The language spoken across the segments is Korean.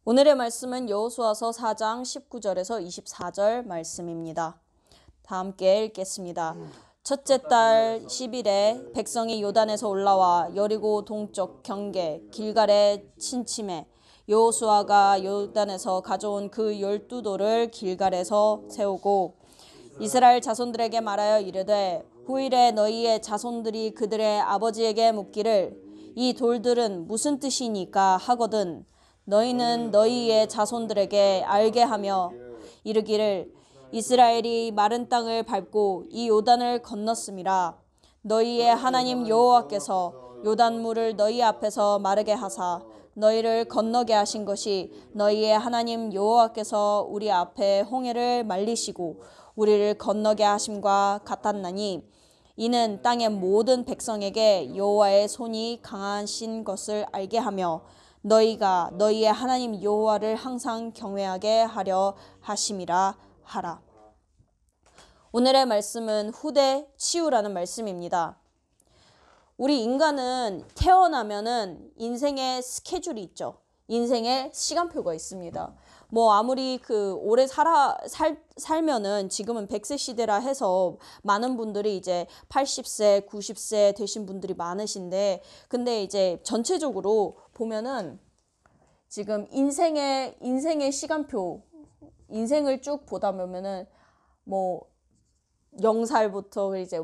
오늘의 말씀은 여호수아서 4장 19절에서 24절 말씀입니다. 다 함께 읽겠습니다. 첫째 달 10일에 백성이 요단에서 올라와 여리고 동쪽 경계 길갈에 침침해 여호수아가 요단에서 가져온 그 12돌을 길갈에서 세우고 이스라엘 자손들에게 말하여 이르되 후일에 너희의 자손들이 그들의 아버지에게 묻기를 이 돌들은 무슨 뜻이니까 하거든 너희는 너희의 자손들에게 알게 하며 이르기를 이스라엘이 마른 땅을 밟고 이 요단을 건넜음이라. 너희의 하나님 여호와께서 요단물을 너희 앞에서 마르게 하사 너희를 건너게 하신 것이 너희의 하나님 여호와께서 우리 앞에 홍해를 말리시고 우리를 건너게 하심과 같았나니 이는 땅의 모든 백성에게 여호와의 손이 강하신 것을 알게 하며 너희가 너희의 하나님 여호와를 항상 경외하게 하려 하심이라 하라. 오늘의 말씀은 후대 치유라는 말씀입니다. 우리 인간은 태어나면은 인생의 스케줄이 있죠. 인생의 시간표가 있습니다. 뭐 아무리 오래 살면은 지금은 100세 시대라 해서 많은 분들이 이제 80세, 90세 되신 분들이 많으신데 근데 이제 전체적으로 보면은 지금 인생의 시간표 인생을 쭉 보다 보면은 뭐 0살부터 이제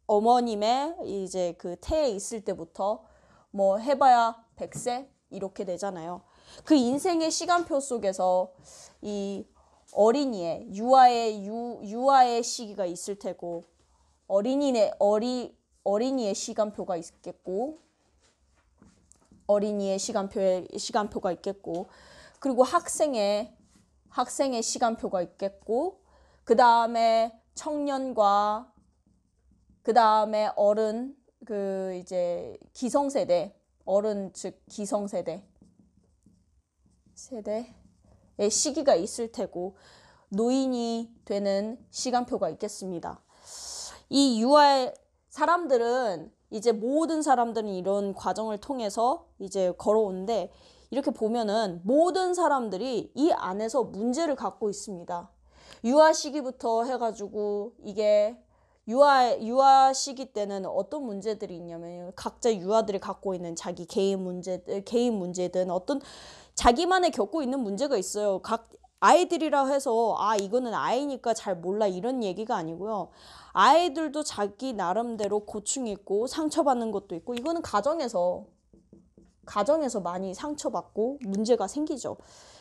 어머님의 이제 그 태에 있을 때부터 뭐 해봐야 100세 이렇게 되잖아요. 그 인생의 시간표 속에서 이 어린이의 유아의 시기가 있을 테고 어린이의 시간표가 있겠고 어린이의 시간표가 있겠고 그리고 학생의 시간표가 있겠고 그 다음에 청년과 그 다음에 어른 이제 기성세대 어른 즉 기성세대의 시기가 있을 테고 노인이 되는 시간표가 있겠습니다. 이 유아의 사람들은 이제 모든 사람들은 이런 과정을 통해서 이제 걸어오는데 이렇게 보면은 모든 사람들이 이 안에서 문제를 갖고 있습니다. 유아 시기부터 해가지고 이게 유아 시기 때는 어떤 문제들이 있냐면 각자 유아들이 갖고 있는 자기 개인 문제든 어떤 자기만의 겪고 있는 문제가 있어요. 각 아이들이라 해서 이거는 아이니까 잘 몰라 이런 얘기가 아니고요. 아이들도 자기 나름대로 고충이 있고 상처받는 것도 있고 이거는 가정에서 많이 상처받고 문제가 생기죠.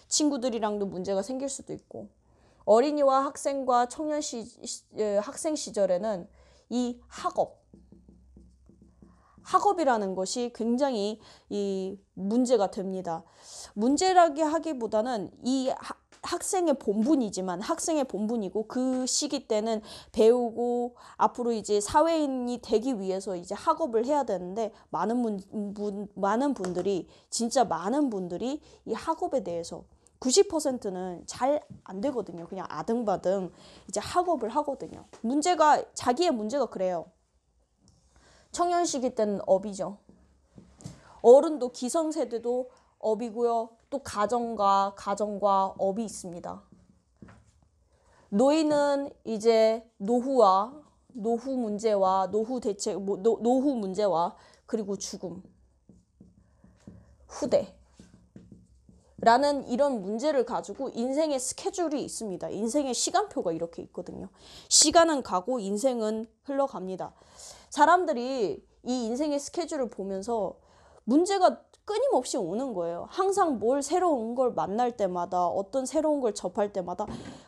친구들이랑도 문제가 생길 수도 있고 어린이와 학생과 학생 시절에는 이 학업이라는 것이 굉장히 이 문제가 됩니다. 문제라기 하기보다는 이 학생의 본분이고 그 시기 때는 배우고 앞으로 이제 사회인이 되기 위해서 이제 학업을 해야 되는데 많은 분들이 이 학업에 대해서 90%는 잘 안 되거든요. 그냥 아등바등 이제 학업을 하거든요. 자기의 문제가 그래요. 청년 시기 때는 업이죠. 어른도 기성세대도 업이고요. 또 가정과 업이 있습니다. 노인은 이제 노후 문제와 그리고 죽음, 후대라는 이런 문제를 가지고 인생의 스케줄이 있습니다. 인생의 시간표가 이렇게 있거든요. 시간은 가고 인생은 흘러갑니다. 사람들이 이 인생의 스케줄을 보면서 문제가 끊임없이 오는 거예요. 항상 새로운 걸 만날 때마다 어떤 새로운 걸 접할 때마다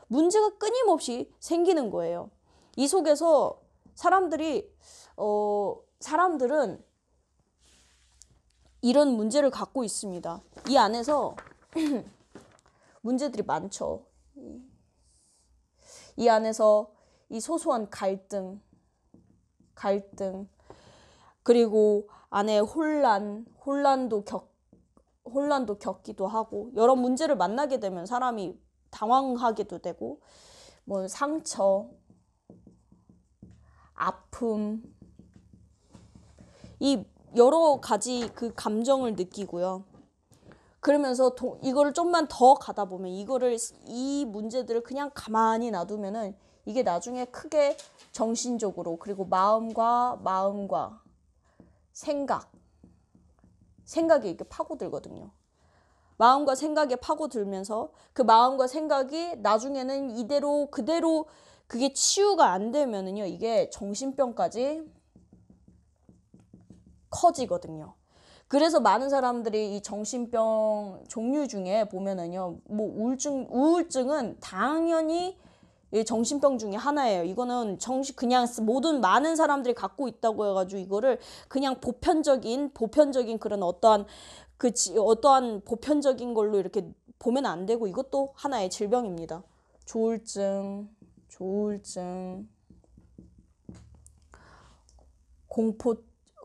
문제가 끊임없이 생기는 거예요. 이 속에서 사람들은 이런 문제를 갖고 있습니다. 이 안에서 문제들이 많죠. 이 안에서 이 소소한 갈등 그리고 안에 혼란도 겪기도 하고 여러 문제를 만나게 되면 사람이 당황하게도 되고 뭐 상처, 아픔 이 여러 가지 그 감정을 느끼고요. 그러면서 이거를 좀만 더 가다 보면 이 문제들을 그냥 가만히 놔두면은 이게 나중에 크게 정신적으로 그리고 마음과 생각이 이렇게 파고들거든요. 마음과 생각에 파고들면서 그 마음과 생각이 나중에는 그대로 그게 치유가 안 되면은요, 이게 정신병까지 커지거든요. 그래서 많은 사람들이 이 정신병 종류 중에 보면은요, 뭐 우울증은 당연히 정신병 중에 하나예요. 이거는 그냥 많은 사람들이 갖고 있다고 해가지고 이거를 그냥 보편적인 그런 어떠한 보편적인 걸로 이렇게 보면 안 되고 이것도 하나의 질병입니다. 조울증,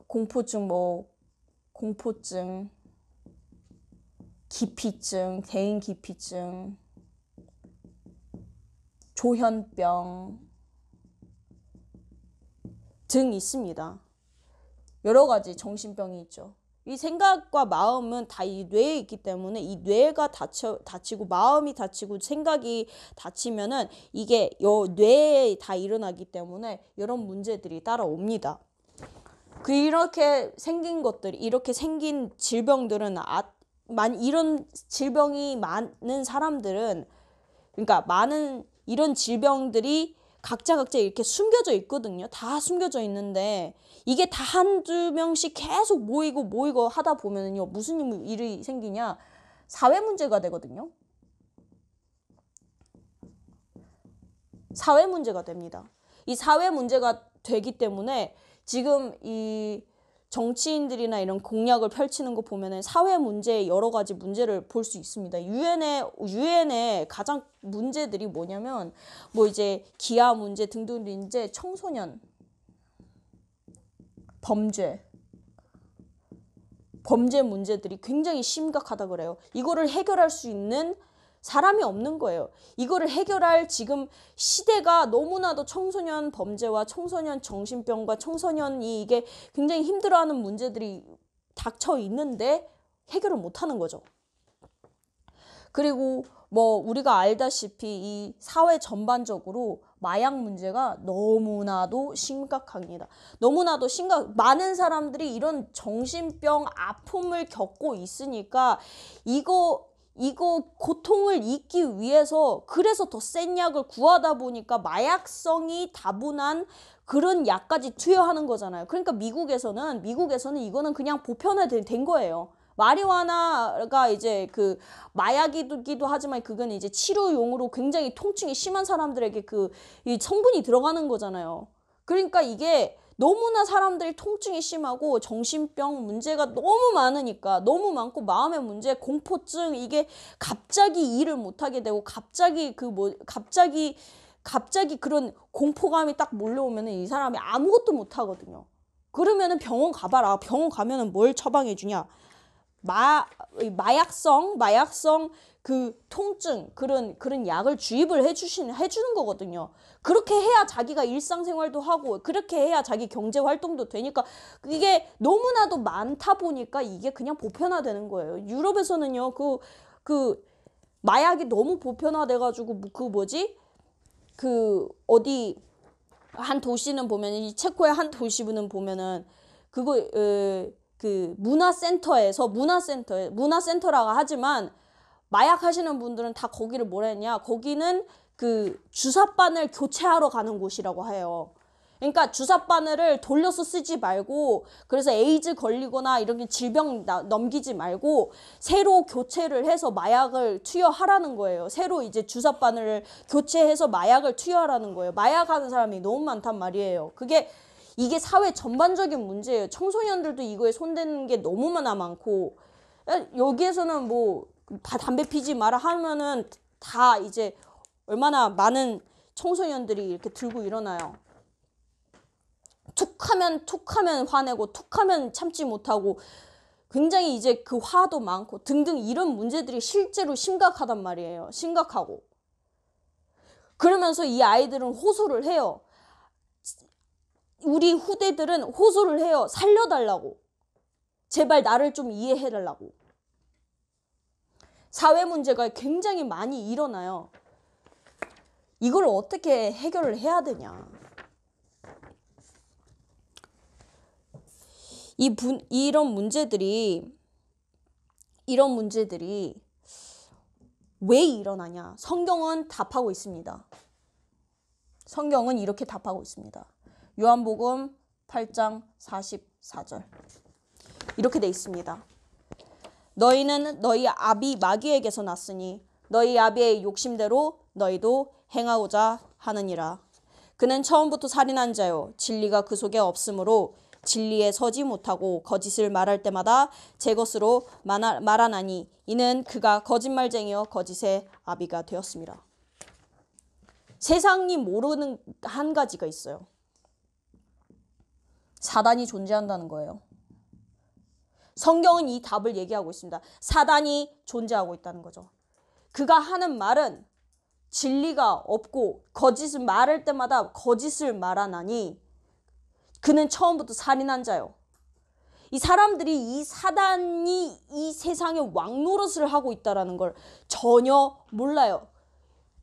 공포증, 공포증, 기피증, 대인 기피증, 조현병 등 있습니다. 여러 가지 정신병이 있죠. 이 생각과 마음은 다 이 뇌에 있기 때문에 이 뇌가 다치고 마음이 다치고 생각이 다치면은 이게 뇌에 다 일어나기 때문에 이런 문제들이 따라옵니다. 이렇게 생긴 질병들은 이런 질병이 많은 사람들은 그러니까 많은 이런 질병들이 각자 이렇게 숨겨져 있거든요. 다 숨겨져 있는데 이게 다 한두 명씩 계속 모이고 하다 보면은요, 무슨 일이 생기냐? 사회 문제가 되거든요. 사회 문제가 됩니다. 이 사회 문제가 되기 때문에 지금 이 정치인들이나 이런 공약을 펼치는 거 보면은 사회 문제 여러 가지 문제를 볼 수 있습니다. 유엔의 가장 문제들이 뭐냐면 뭐 이제 기아 문제 등등 이제 청소년 범죄 문제들이 굉장히 심각하다 그래요. 이거를 해결할 수 있는 사람이 없는 거예요. 이거를 해결할 지금 시대가 너무나도 청소년 범죄와 청소년 정신병과 청소년이 이게 굉장히 힘들어하는 문제들이 닥쳐 있는데 해결을 못하는 거죠. 그리고 뭐 우리가 알다시피 이 사회 전반적으로 마약 문제가 너무나도 심각합니다. 많은 사람들이 이런 정신병 아픔을 겪고 있으니까 이거 고통을 잊기 위해서 그래서 더 센 약을 구하다 보니까 마약성이 다분한 그런 약까지 투여하는 거잖아요. 그러니까 미국에서는 이거는 그냥 보편화된 거예요. 마리화나가 이제 그 마약이기도 하지만 그건 이제 치료용으로 굉장히 통증이 심한 사람들에게 이 성분이 들어가는 거잖아요. 그러니까 이게 너무나 사람들이 통증이 심하고 정신병 문제가 너무 많고 마음의 문제, 공포증 이게 갑자기 일을 못하게 되고 갑자기 그런 공포감이 딱 몰려오면은 이 사람이 아무것도 못하거든요. 그러면은 병원 가봐라. 병원 가면은 뭘 처방해 주냐? 마약성 그 통증 그런 약을 주입을 해주는 거거든요. 그렇게 해야 자기가 일상생활도 하고 그렇게 해야 자기 경제 활동도 되니까 이게 너무나도 많다 보니까 이게 그냥 보편화되는 거예요. 유럽에서는요 그 마약이 너무 보편화돼가지고 어디 한 도시는 보면 이 체코의 한 도시는 보면은 문화센터라고 하지만 마약 하시는 분들은 다 거기를 뭐라 했냐? 거기는 그 주사바늘 교체하러 가는 곳이라고 해요. 그러니까 주사바늘을 돌려서 쓰지 말고 그래서 에이즈 걸리거나 이런 질병 넘기지 말고 새로 교체를 해서 마약을 투여하라는 거예요. 새로 이제 주사바늘을 교체해서 마약을 투여하라는 거예요. 마약하는 사람이 너무 많단 말이에요. 이게 사회 전반적인 문제예요. 청소년들도 이거에 손대는 게 너무나 많고 여기에서는 뭐 담배 피지 마라 하면은 다 이제 얼마나 많은 청소년들이 이렇게 들고 일어나요. 툭하면 화내고 툭하면 참지 못하고 굉장히 이제 그 화도 많고 등등 이런 문제들이 실제로 심각하단 말이에요. 심각하고. 그러면서 이 아이들은 호소를 해요. 우리 후대들은 호소를 해요. 살려달라고. 제발 나를 좀 이해해달라고. 사회 문제가 굉장히 많이 일어나요. 이걸 어떻게 해결을 해야 되냐. 이런 문제들이 왜 일어나냐? 성경은 답하고 있습니다. 성경은 이렇게 답하고 있습니다. 요한복음 8장 44절. 이렇게 돼 있습니다. 너희는 너희 아비 마귀에게서 났으니 너희 아비의 욕심대로 너희도 행하고자 하느니라. 그는 처음부터 살인한 자요 진리가 그 속에 없으므로 진리에 서지 못하고 거짓을 말할 때마다 제 것으로 말하나니 이는 그가 거짓말쟁이여 거짓의 아비가 되었습니다. 세상이 모르는 한 가지가 있어요. 사단이 존재한다는 거예요. 성경은 이 답을 얘기하고 있습니다. 사단이 존재하고 있다는 거죠. 그가 하는 말은 진리가 없고 거짓을 말할 때마다 거짓을 말하나니 그는 처음부터 살인한 자요. 이 사람들이 이 사단이 이 세상에 왕노릇을 하고 있다는 걸 전혀 몰라요.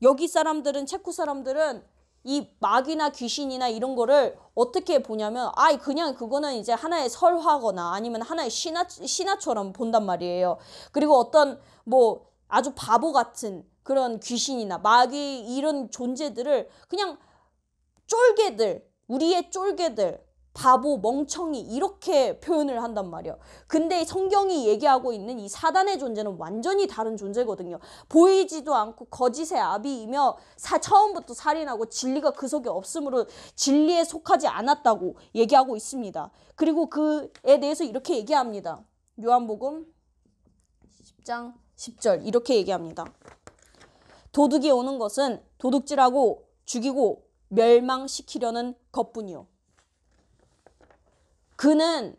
여기 사람들은, 체코 사람들은 이 마귀나 귀신이나 이런 거를 어떻게 보냐면 그냥 그거는 이제 하나의 설화거나 아니면 하나의 신화처럼 본단 말이에요. 그리고 어떤 아주 바보 같은 그런 귀신이나 마귀 이런 존재들을 그냥 쫄개들, 우리의 쫄개들, 바보, 멍청이 이렇게 표현을 한단 말이에요. 근데 성경이 얘기하고 있는 이 사단의 존재는 완전히 다른 존재거든요. 보이지도 않고 거짓의 아비이며 처음부터 살인하고 진리가 그 속에 없으므로 진리에 속하지 않았다고 얘기하고 있습니다. 그리고 그에 대해서 이렇게 얘기합니다. 요한복음 10장 10절 이렇게 얘기합니다. 도둑이 오는 것은 도둑질하고 죽이고 멸망시키려는 것뿐이요. 그는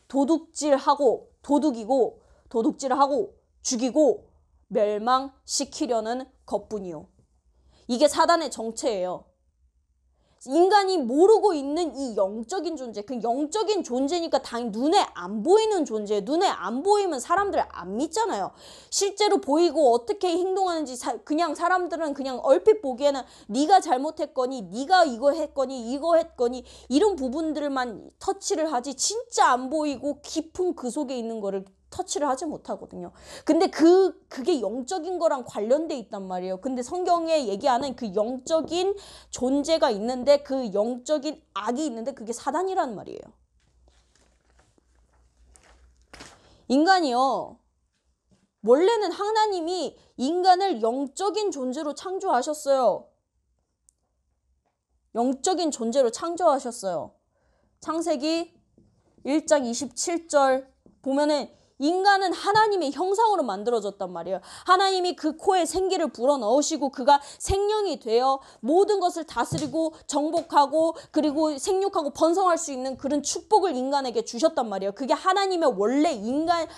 도둑질하고 도둑이고 도둑질하고 죽이고 멸망시키려는 것뿐이요. 이게 사단의 정체예요. 인간이 모르고 있는 이 영적인 존재, 그 영적인 존재니까 당연히 눈에 안 보이는 존재, 눈에 안 보이면 사람들 안 믿잖아요. 실제로 보이고 어떻게 행동하는지 그냥 사람들은 그냥 얼핏 보기에는 네가 잘못했거니, 네가 이거 했거니, 이거 했거니 이런 부분들만 터치를 하지 진짜 안 보이고 깊은 그 속에 있는 거를 터치를 하지 못하거든요. 근데 그게 영적인 거랑 관련돼 있단 말이에요. 근데 성경에 얘기하는 그 영적인 존재가 있는데 그 영적인 악이 있는데 그게 사단이라는 말이에요. 인간이요. 원래는 하나님이 인간을 영적인 존재로 창조하셨어요. 영적인 존재로 창조하셨어요. 창세기 1장 27절 보면은 인간은 하나님의 형상으로 만들어졌단 말이에요. 하나님이 그 코에 생기를 불어넣으시고 그가 생명이 되어 모든 것을 다스리고 정복하고 그리고 생육하고 번성할 수 있는 그런 축복을 인간에게 주셨단 말이에요. 그게 하나님의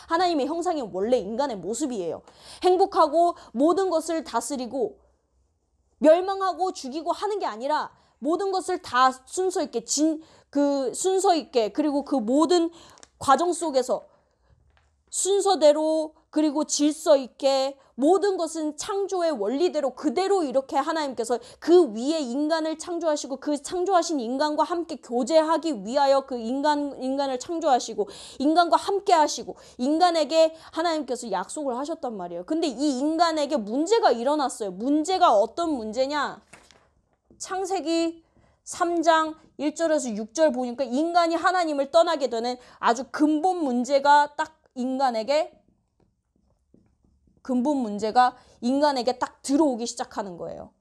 하나님의 형상이 원래 인간의 모습이에요. 행복하고 모든 것을 다스리고 멸망하고 죽이고 하는 게 아니라 모든 것을 다 순서 있게 순서 있게 그리고 그 모든 과정 속에서 순서대로 그리고 질서 있게 모든 것은 창조의 원리대로 그대로 이렇게 하나님께서 그 위에 인간을 창조하시고 그 창조하신 인간과 함께 교제하기 위하여 그 인간을 창조하시고 인간과 함께 하시고 인간에게 하나님께서 약속을 하셨단 말이에요. 근데 이 인간에게 문제가 일어났어요. 문제가 어떤 문제냐? 창세기 3장 1절에서 6절 보니까 인간이 하나님을 떠나게 되는 아주 근본 문제가 딱 인간에게 딱 들어오기 시작하는 거예요.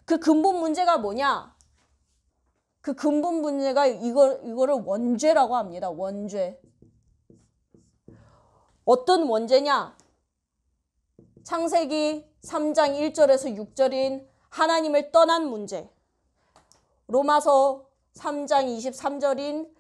그 근본 문제가 뭐냐? 그 근본 문제가 이거를 원죄라고 합니다. 원죄. 어떤 원죄냐? 창세기 3장 1절에서 6절인 하나님을 떠난 문제. 로마서 3장 23절인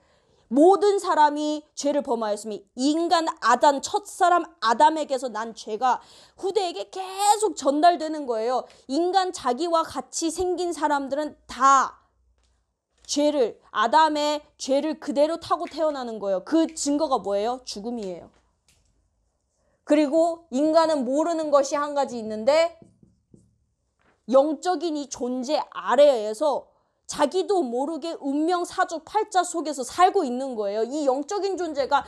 모든 사람이 죄를 범하였으니 인간 아담 첫사람 아담에게서 난 죄가 후대에게 계속 전달되는 거예요. 인간 자기와 같이 생긴 사람들은 다 아담의 죄를 그대로 타고 태어나는 거예요. 그 증거가 뭐예요? 죽음이에요. 그리고 인간은 모르는 것이 한 가지 있는데 영적인 이 존재 아래에서 자기도 모르게 운명 사주팔자 속에서 살고 있는 거예요. 이 영적인 존재가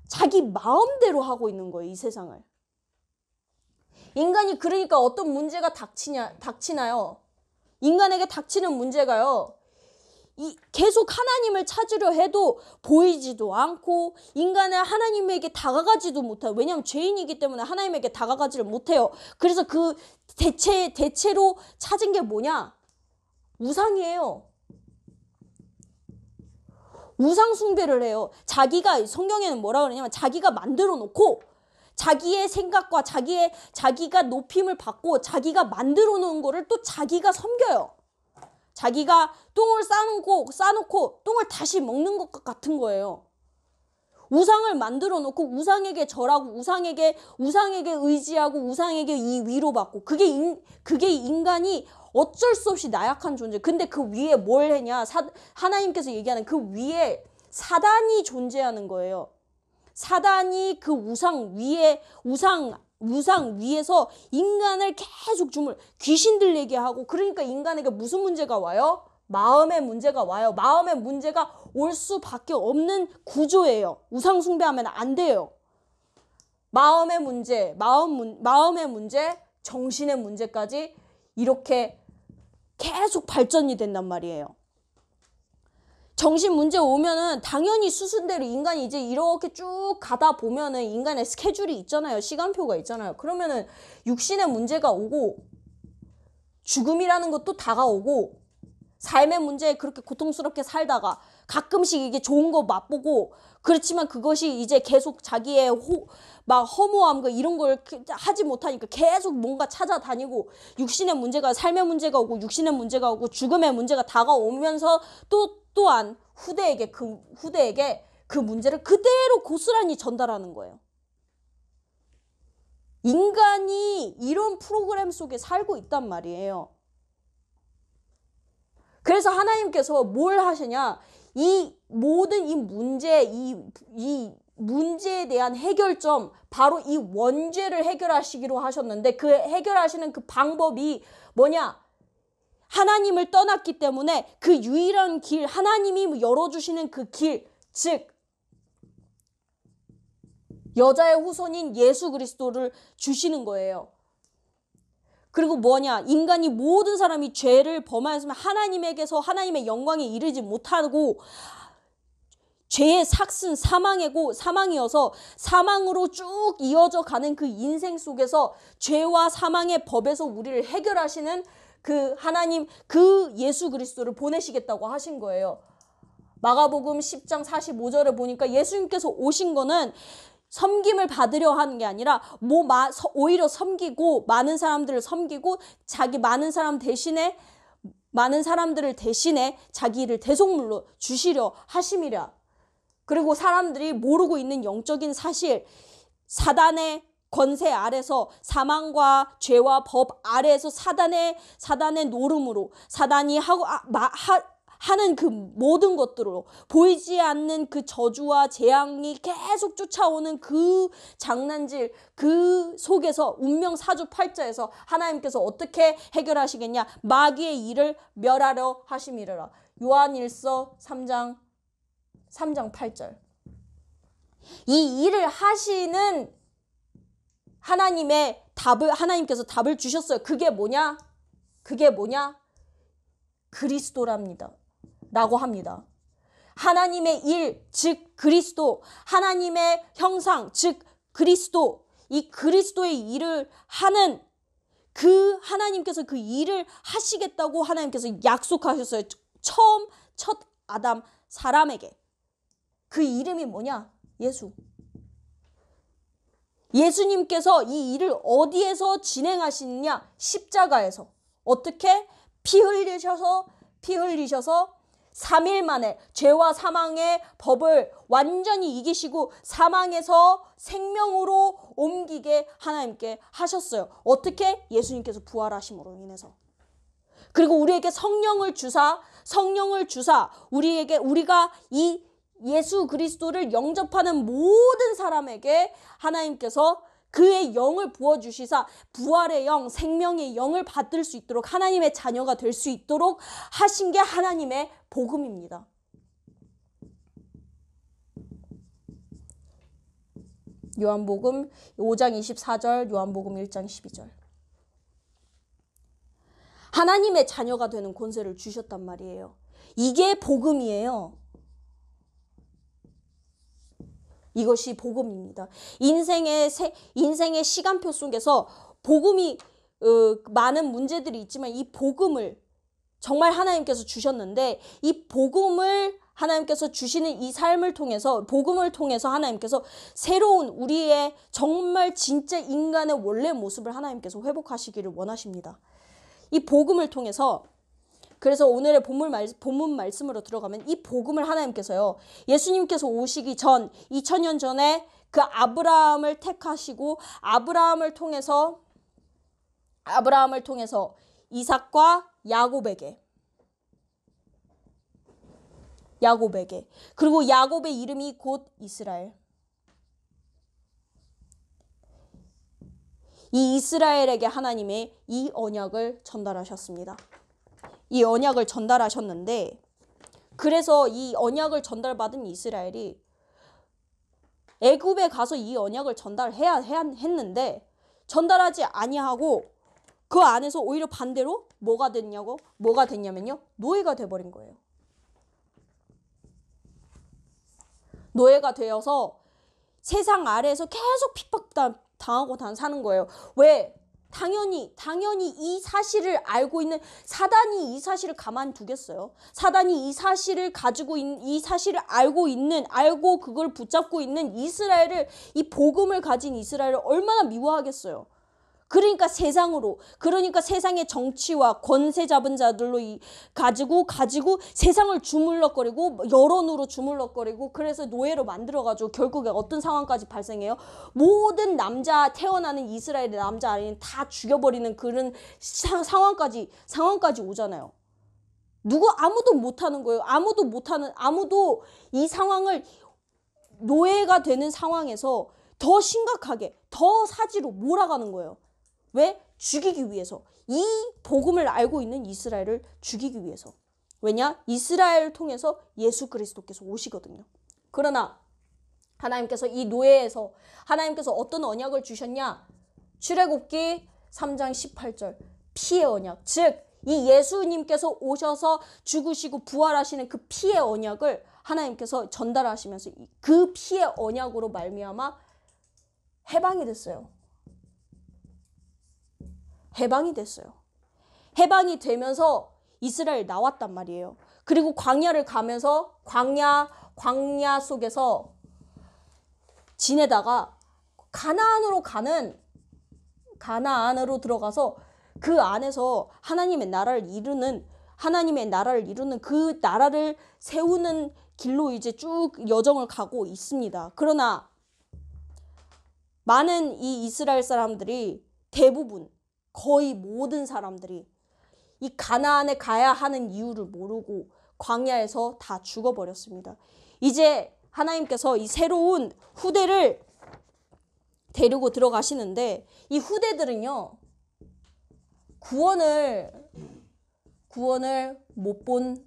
자기 마음대로 하고 있는 거예요. 이 세상을. 인간이 그러니까 어떤 문제가 닥치나요? 인간에게 닥치는 문제가요. 계속 하나님을 찾으려 해도 보이지도 않고 인간은 하나님에게 다가가지도 못해요. 왜냐하면 죄인이기 때문에 하나님에게 다가가지를 못해요. 그래서 그 대체로 찾은 게 뭐냐? 우상이에요. 우상 숭배를 해요. 자기가 성경에는 뭐라 그러냐면 자기가 만들어 놓고 자기의 생각과 자기가 높임을 받고 자기가 만들어 놓은 거를 또 자기가 섬겨요. 자기가 똥을 싸놓고 똥을 다시 먹는 것 같은 거예요. 우상을 만들어 놓고 우상에게 절하고 우상에게 의지하고 우상에게 이 위로받고 그게 인간이 어쩔 수 없이 나약한 존재. 근데 그 위에 뭘 했냐? 하나님께서 얘기하는 그 위에 사단이 존재하는 거예요. 사단이 그 우상 위에서 인간을 계속 귀신들 얘기하고 그러니까 인간에게 무슨 문제가 와요? 마음의 문제가 와요. 마음의 문제가 올 수밖에 없는 구조예요. 우상 숭배하면 안 돼요. 마음의 문제, 정신의 문제까지 이렇게 계속 발전이 된단 말이에요. 정신 문제 오면은 당연히 수순대로 인간이 이제 이렇게 쭉 가다 보면은 인간의 스케줄이 있잖아요. 시간표가 있잖아요. 그러면은 육신의 문제가 오고 죽음이라는 것도 다가오고 삶의 문제에 그렇게 고통스럽게 살다가 가끔씩 이게 좋은 거 맛보고 그렇지만 그것이 이제 계속 자기의 허무함 이런 걸 하지 못하니까 계속 뭔가 찾아다니고 육신의 문제가 삶의 문제가 오고 육신의 문제가 오고 죽음의 문제가 다가오면서 또한 후대에게 그 문제를 그대로 고스란히 전달하는 거예요. 인간이 이런 프로그램 속에 살고 있단 말이에요. 그래서 하나님께서 뭘 하시냐? 이 모든 이 문제에 대한 해결점, 바로 이 원죄를 해결하시기로 하셨는데 그 해결하시는 그 방법이 뭐냐? 하나님을 떠났기 때문에 그 유일한 길, 하나님이 열어주시는 그 길, 즉 여자의 후손인 예수 그리스도를 주시는 거예요. 그리고 뭐냐? 인간이 모든 사람이 죄를 범하였으면 하나님에게서 하나님의 영광에 이르지 못하고 죄의 삭슨 사망이어서 사망으로 쭉 이어져 가는 그 인생 속에서 죄와 사망의 법에서 우리를 해결하시는 그 하나님, 그 예수 그리스도를 보내시겠다고 하신 거예요. 마가복음 10장 45절에 보니까 예수님께서 오신 거는 섬김을 받으려 하는 게 아니라 오히려 많은 사람들을 섬기고 많은 사람들을 대신에 자기를 대속물로 주시려 하심이라. 그리고 사람들이 모르고 있는 영적인 사실, 사단의 권세 아래서 사망과 죄와 법 아래에서 사단의 노름으로 사단이 하는 그 모든 것들로 보이지 않는 그 저주와 재앙이 계속 쫓아오는 그 장난질 그 속에서 운명 사주팔자에서 하나님께서 어떻게 해결하시겠냐? 마귀의 일을 멸하려 하심이라. 요한일서 3장 8절. 이 일을 하시는 하나님께서 답을 주셨어요. 그게 뭐냐? 그리스도랍니다. 라고 합니다. 하나님의 일, 즉 그리스도, 하나님의 형상, 즉 그리스도, 이 그리스도의 일을 하는 그 하나님께서 그 일을 하시겠다고 하나님께서 약속하셨어요. 첫 아담 사람에게. 그 이름이 뭐냐? 예수. 예수님께서 이 일을 어디에서 진행하시느냐? 십자가에서. 어떻게? 피 흘리셔서 3일 만에 죄와 사망의 법을 완전히 이기시고 사망에서 생명으로 옮기게 하나님께 하셨어요. 어떻게? 예수님께서 부활하심으로 인해서. 그리고 우리에게 성령을 주사 우리가 이 예수 그리스도를 영접하는 모든 사람에게 하나님께서 그의 영을 부어주시사 부활의 영, 생명의 영을 받을 수 있도록 하나님의 자녀가 될 수 있도록 하신 게 하나님의 복음입니다. 요한복음 5장 24절, 요한복음 1장 12절. 하나님의 자녀가 되는 권세를 주셨단 말이에요. 이게 복음이에요. 이것이 복음입니다. 인생의 시간표 속에서 복음이 많은 문제들이 있지만 이 복음을 정말 하나님께서 주셨는데 이 복음을 하나님께서 주시는 이 삶을 통해서 복음을 통해서 하나님께서 새로운 우리의 정말 진짜 인간의 원래 모습을 하나님께서 회복하시기를 원하십니다. 이 복음을 통해서 그래서 오늘의 본문 말씀으로 들어가면 이 복음을 하나님께서요. 예수님께서 오시기 전 2000년 전에 그 아브라함을 택하시고 아브라함을 통해서 이삭과 야곱에게 그리고 야곱의 이름이 곧 이스라엘. 이 이스라엘에게 하나님의 이 언약을 전달하셨습니다. 이 언약을 전달하셨는데 그래서 이 언약을 전달받은 이스라엘이 애굽에 가서 이 언약을 전달해야 했는데 전달하지 아니하고 그 안에서 오히려 반대로 뭐가 됐냐면요. 노예가 돼버린 거예요. 노예가 되어서 세상 아래에서 계속 핍박당하고 사는 거예요. 왜? 당연히 이 사실을 알고 있는 사단이 이 사실을 가만두겠어요. 사단이 이 사실을 이 사실을 알고 그걸 붙잡고 있는 이스라엘을, 이 복음을 가진 이스라엘을 얼마나 미워하겠어요. 그러니까 세상의 정치와 권세 잡은 자들로 가지고 세상을 주물럭거리고 여론으로 주물럭거리고 그래서 노예로 만들어가지고 결국에 어떤 상황까지 발생해요? 모든 태어나는 이스라엘의 남자 아이는 다 죽여버리는 그런 상황까지 오잖아요. 아무도 못하는 거예요. 아무도 이 상황을 노예가 되는 상황에서 더 심각하게 더 사지로 몰아가는 거예요. 왜? 죽이기 위해서. 이 복음을 알고 있는 이스라엘을 죽이기 위해서. 왜냐? 이스라엘을 통해서 예수 그리스도께서 오시거든요. 그러나 하나님께서 이 노예에서 하나님께서 어떤 언약을 주셨냐? 출애굽기 3장 18절 피의 언약. 즉 이 예수님께서 오셔서 죽으시고 부활하시는 그 피의 언약을 하나님께서 전달하시면서 그 피의 언약으로 말미암아 해방이 됐어요. 해방이 되면서 이스라엘 나왔단 말이에요. 그리고 광야를 가면서 광야 속에서 지내다가 가나안으로 들어가서 그 안에서 하나님의 나라를 이루는 그 나라를 세우는 길로 이제 쭉 여정을 가고 있습니다. 그러나 많은 이 이스라엘 사람들이 대부분 거의 모든 사람들이 이 가나안에 가야 하는 이유를 모르고 광야에서 다 죽어버렸습니다. 이제 하나님께서 이 새로운 후대를 데리고 들어가시는데 이 후대들은요. 구원을 못 본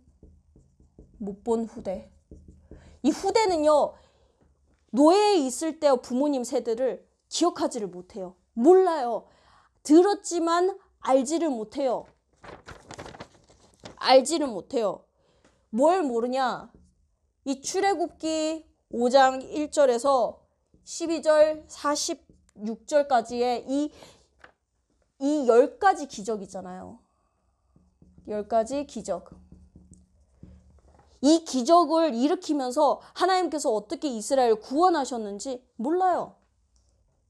후대. 이 후대는요. 노예에 있을 때 부모님 세대를 기억하지를 못해요. 몰라요. 들었지만 알지를 못해요. 뭘 모르냐? 이 출애굽기 5장 1절에서 12절 46절까지의 이 10가지 기적 있잖아요. 10가지 기적. 이 기적을 일으키면서 하나님께서 어떻게 이스라엘을 구원하셨는지 몰라요.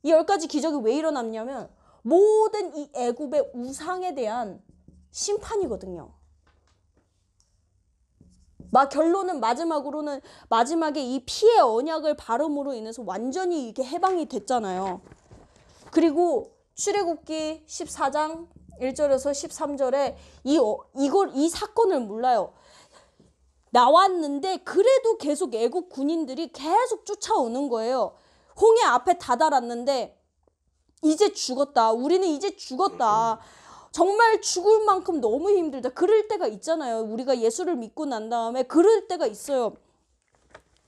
이 10가지 기적이 왜 일어났냐면 모든 이 애굽의 우상에 대한 심판이거든요. 결론은 마지막에 이 피의 언약을 바름으로 인해서 완전히 이게 해방이 됐잖아요. 그리고 출애굽기 14장 1절에서 13절에 이 사건을 몰라요. 나왔는데 그래도 계속 애국 군인들이 계속 쫓아오는 거예요. 홍해 앞에 다다랐는데 이제 죽었다. 우리는 이제 죽었다. 정말 죽을 만큼 너무 힘들다. 그럴 때가 있잖아요. 우리가 예수를 믿고 난 다음에 그럴 때가 있어요.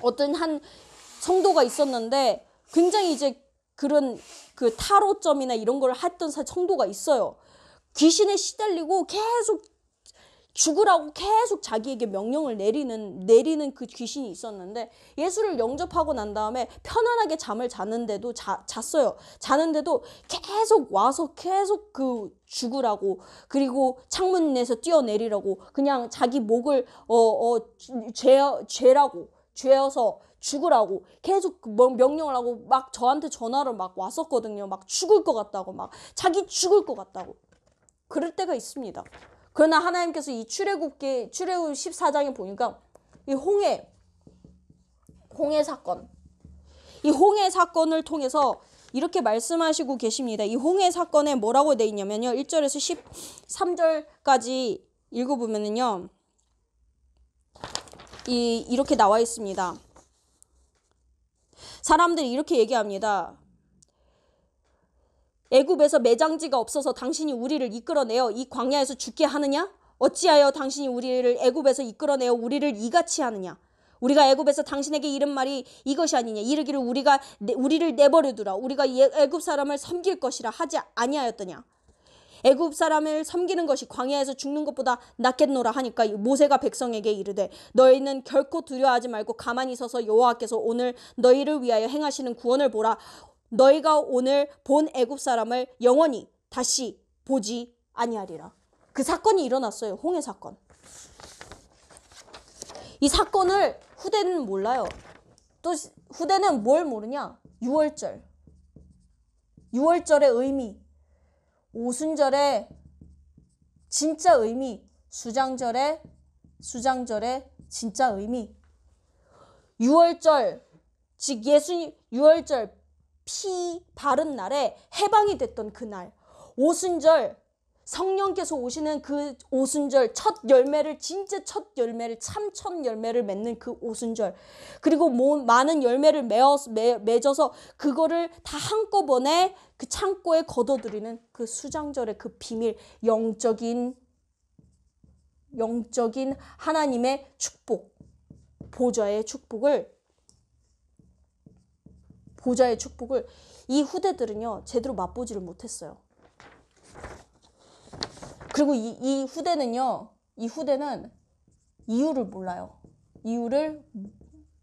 어떤 한 성도가 있었는데 굉장히 이제 그런 그 타로점이나 이런 걸 했던 성도가 있어요. 귀신에 시달리고 계속 죽으라고 계속 자기에게 명령을 내리는 그 귀신이 있었는데 예수를 영접하고 난 다음에 편안하게 잠을 잤는데도 잤어요. 자는데도 계속 와서 계속 그 죽으라고, 그리고 창문에서 뛰어내리라고, 그냥 자기 목을 죄어서 죽으라고 계속 명령을 하고 막 저한테 전화를 막 왔었거든요. 막 죽을 것 같다고, 막 자기 죽을 것 같다고. 그럴 때가 있습니다. 그러나 하나님께서 이 출애굽 14장에 보니까 이 홍해 사건, 이 홍해 사건을 통해서 이렇게 말씀하시고 계십니다. 이 홍해 사건에 뭐라고 되어 있냐면요. 1절에서 13절까지 읽어보면은요. 이렇게 나와 있습니다. 사람들이 이렇게 얘기합니다. 애굽에서 매장지가 없어서 당신이 우리를 이끌어내어 이 광야에서 죽게 하느냐? 어찌하여 당신이 우리를 애굽에서 이끌어내어 우리를 이같이 하느냐? 우리가 애굽에서 당신에게 이른 말이 이것이 아니냐? 이르기를 우리를 내버려 두라. 우리가 애굽 사람을 섬길 것이라 하지 아니하였더냐? 애굽 사람을 섬기는 것이 광야에서 죽는 것보다 낫겠노라 하니까 모세가 백성에게 이르되 너희는 결코 두려워하지 말고 가만히 서서 여호와께서 오늘 너희를 위하여 행하시는 구원을 보라. 너희가 오늘 본 애굽 사람을 영원히 다시 보지 아니하리라. 그 사건이 일어났어요. 홍해 사건. 이 사건을 후대는 몰라요. 또 후대는 뭘 모르냐? 6월절. 6월절의 의미, 오순절의 진짜 의미, 수장절의 진짜 의미. 6월절, 즉 6월절 피 바른 날에 해방이 됐던 그날, 오순절, 성령께서 오시는 그 오순절, 진짜 첫 열매를, 참 첫 열매를 맺는 그 오순절, 그리고 많은 열매를 맺어서 그거를 다 한꺼번에 그 창고에 걷어들이는 그 수장절의 그 비밀, 영적인 하나님의 축복, 보좌의 축복을 이 후대들은요 제대로 맛보지를 못했어요. 그리고 이 후대는 이유를 몰라요. 이유를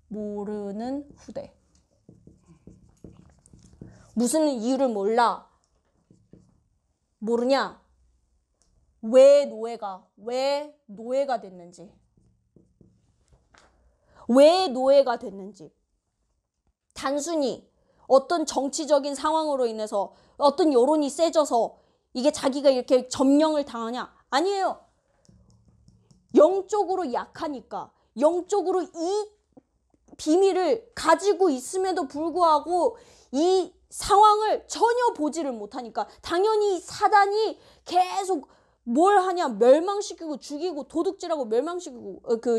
모르는 후대. 무슨 이유를 모르냐? 왜 노예가 됐는지. 왜 노예가 됐는지. 단순히 어떤 정치적인 상황으로 인해서 어떤 여론이 세져서 이게 자기가 이렇게 점령을 당하냐? 아니에요. 영적으로 약하니까, 영적으로 이 비밀을 가지고 있음에도 불구하고 이 상황을 전혀 보지를 못하니까 당연히 사단이 계속 뭘 하냐? 멸망시키고 죽이고 도둑질하고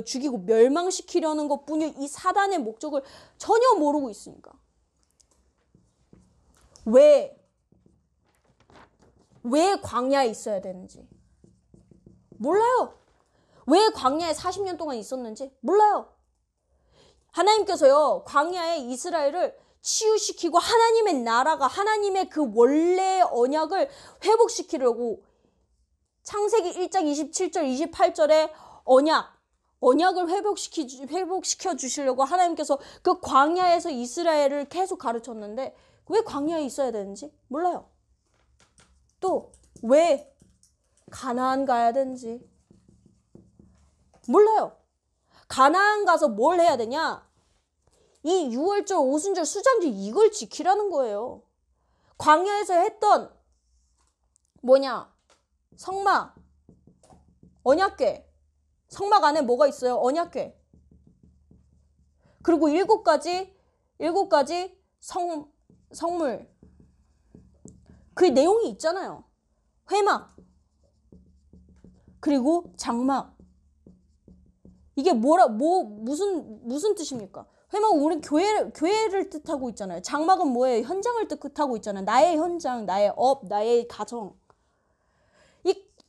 죽이고 멸망시키려는 것뿐이 이 사단의 목적을 전혀 모르고 있으니까. 왜 광야에 있어야 되는지 몰라요. 왜 광야에 40년 동안 있었는지 몰라요. 하나님께서요 광야에 이스라엘을 치유시키고 하나님의 나라가, 하나님의 그 원래의 언약을 회복시키려고 창세기 1장 27절 28절에 언약을 회복시켜 주시려고 하나님께서 그 광야에서 이스라엘을 계속 가르쳤는데 왜 광야에 있어야 되는지 몰라요. 또 왜 가나안 가야 되는지 몰라요. 가나안 가서 뭘 해야 되냐? 이 6월절, 오순절, 수장절 이걸 지키라는 거예요. 광야에서 했던 성막, 언약궤. 성막 안에 뭐가 있어요? 언약궤. 그리고 7가지 성물. 그 내용이 있잖아요. 회막. 그리고 장막. 이게 무슨 뜻입니까? 왜냐면 우리 교회를 뜻하고 있잖아요. 장막은 뭐예요? 현장을 뜻하고 있잖아요. 나의 현장, 나의 업, 나의 가정.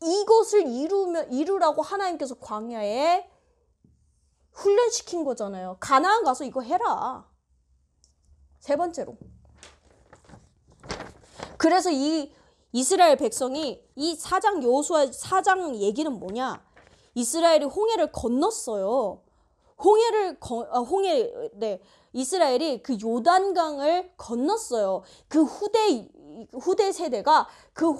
이것을 이루라고 하나님께서 광야에 훈련시킨 거잖아요. 가나안 가서 이거 해라. 세 번째로. 그래서 이 이스라엘 백성이 이 여호수아 4장 얘기는 뭐냐? 이스라엘이 홍해를 건넜어요. 이스라엘이 그 요단강을 건넜어요. 그 후대 세대가 그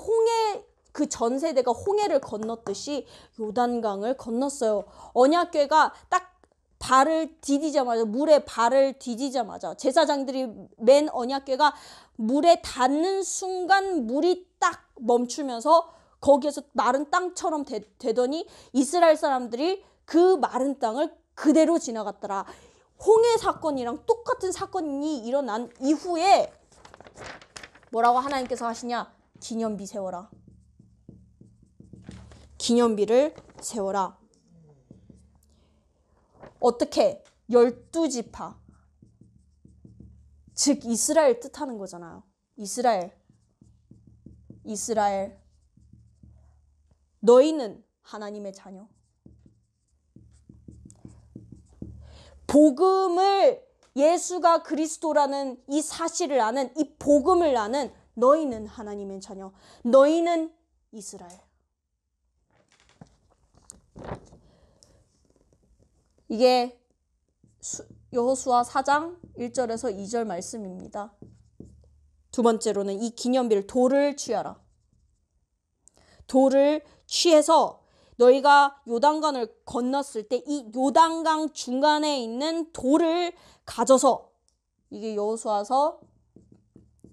전 세대가 홍해를 건넜듯이 요단강을 건넜어요. 언약궤가 딱 물에 발을 디디자마자 제사장들이 맨 언약궤가 물에 닿는 순간 물이 딱 멈추면서 거기에서 마른 땅처럼 되더니 이스라엘 사람들이 그 마른 땅을 그대로 지나갔더라. 홍해 사건이랑 똑같은 사건이 일어난 이후에 뭐라고 하나님께서 하시냐? 기념비 세워라. 기념비를 세워라. 어떻게? 12지파. 즉 이스라엘 뜻하는 거잖아요. 이스라엘. 너희는 하나님의 자녀. 복음을 예수가 그리스도라는 이 사실을 아는 이 복음을 아는 너희는 하나님의 자녀. 너희는 이스라엘. 이게 여호수아 4장 1절에서 2절 말씀입니다. 두 번째로는 이 기념비를 돌을 취하라. 돌을 취해서 너희가 요단강을 건넜을 때 이 요단강 중간에 있는 돌을 가져서 이게 여호수아서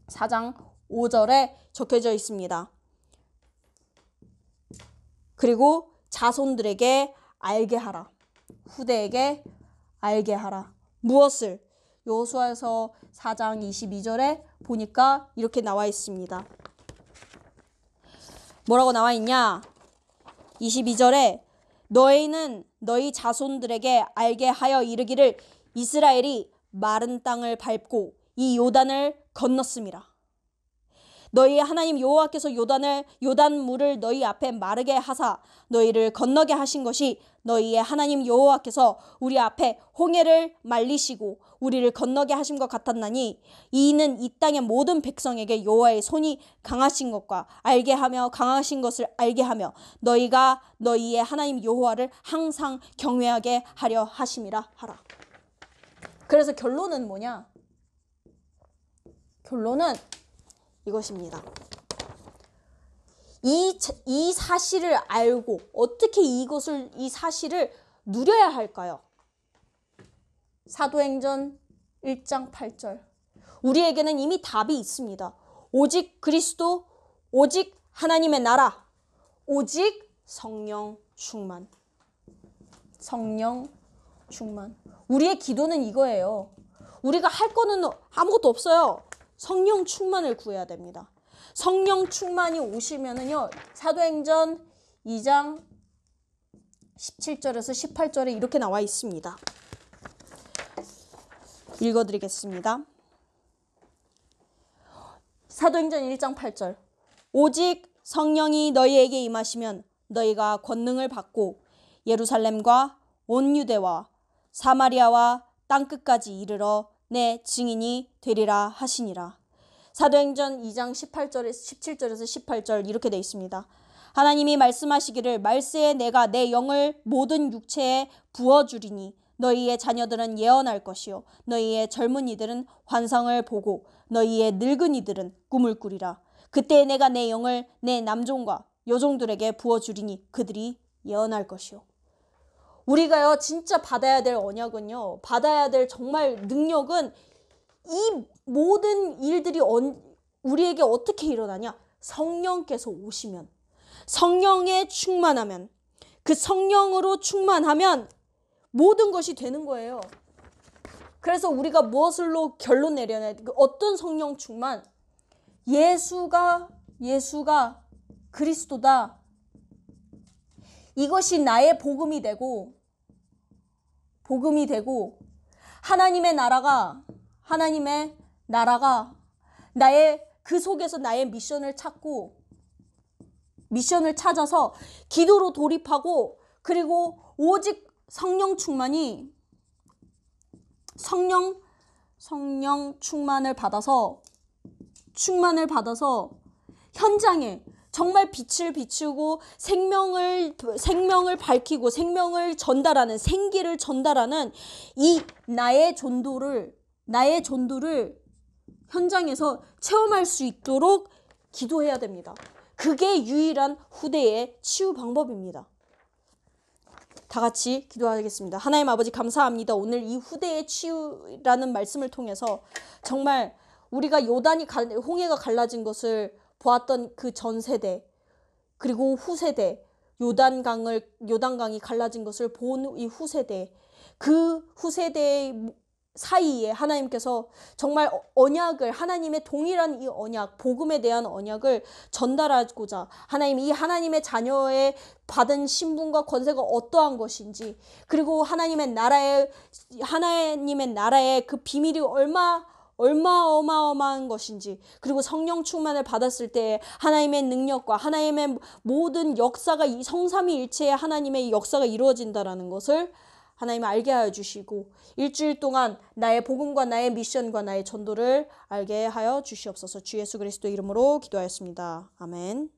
4장 5절에 적혀져 있습니다. 그리고 자손들에게 알게 하라. 후대에게 알게 하라. 무엇을? 여호수아서 4장 22절에 보니까 이렇게 나와 있습니다. 뭐라고 나와 있냐? 22절에 너희는 너희 자손들에게 알게 하여 이르기를 이스라엘이 마른 땅을 밟고 이 요단을 건넜음이라. 너희 하나님 여호와께서 요단 물을 너희 앞에 마르게 하사 너희를 건너게 하신 것이 너희의 하나님 여호와께서 우리 앞에 홍해를 말리시고 우리를 건너게 하신 것 같았나니 이는 이 땅의 모든 백성에게 여호와의 손이 강하신 것과 알게 하며 강하신 것을 알게 하며 너희가 너희의 하나님 여호와를 항상 경외하게 하려 하심이라 하라. 그래서 결론은 뭐냐? 결론은 이것입니다. 이 사실을 알고 어떻게 이 사실을 누려야 할까요? 사도행전 1장 8절. 우리에게는 이미 답이 있습니다. 오직 그리스도, 오직 하나님의 나라, 오직 성령 충만. 성령 충만. 우리의 기도는 이거예요. 우리가 할 거는 아무것도 없어요. 성령 충만을 구해야 됩니다. 성령 충만이 오시면은요, 사도행전 2장 17절에서 18절에 이렇게 나와 있습니다. 읽어드리겠습니다. 사도행전 1장 8절. 오직 성령이 너희에게 임하시면 너희가 권능을 받고 예루살렘과 온 유대와 사마리아와 땅끝까지 이르러 내 증인이 되리라 하시니라. 사도행전 2장 17절에서 18절 이렇게 되어 있습니다. 하나님이 말씀하시기를 말세에 내가 내 영을 모든 육체에 부어주리니 너희의 자녀들은 예언할 것이요 너희의 젊은이들은 환상을 보고 너희의 늙은이들은 꿈을 꾸리라. 그때 내가 내 영을 내 남종과 여종들에게 부어주리니 그들이 예언할 것이요. 우리가요 진짜 받아야 될 언약은요, 받아야 될 정말 능력은 이 모든 일들이 우리에게 어떻게 일어나냐? 성령께서 오시면, 성령에 충만하면, 그 성령으로 충만하면 모든 것이 되는 거예요. 그래서 우리가 무엇을로 결론 내려야 돼? 어떤 성령 충만? 예수가 그리스도다. 이것이 나의 복음이 되고 하나님의 나라가 나의 그 속에서 나의 미션을 찾아서 기도로 돌입하고, 그리고 오직 성령 충만을 받아서 현장에 정말 빛을 비추고 생명을 밝히고 생명을 전달하는, 생기를 전달하는 이 나의 전도를 현장에서 체험할 수 있도록 기도해야 됩니다. 그게 유일한 후대의 치유 방법입니다. 다 같이 기도하겠습니다. 하나님 아버지, 감사합니다. 오늘 이 후대의 치유라는 말씀을 통해서 정말 우리가 홍해가 갈라진 것을 보았던 그 전 세대, 그리고 후세대, 요단강이 갈라진 것을 본 이 후세대, 그 후세대의 사이에 하나님께서 정말 언약을, 하나님의 동일한 이 언약, 복음에 대한 언약을 전달하고자 하나님, 이 하나님의 자녀의 받은 신분과 권세가 어떠한 것인지, 그리고 하나님의 나라의 그 비밀이 얼마 어마어마한 것인지, 그리고 성령 충만을 받았을 때 하나님의 능력과 하나님의 모든 역사가, 이 성삼위일체의 하나님의 역사가 이루어진다라는 것을 하나님 알게 하여 주시고, 일주일 동안 나의 복음과 나의 미션과 나의 전도를 알게 하여 주시옵소서. 주 예수 그리스도 이름으로 기도하였습니다. 아멘.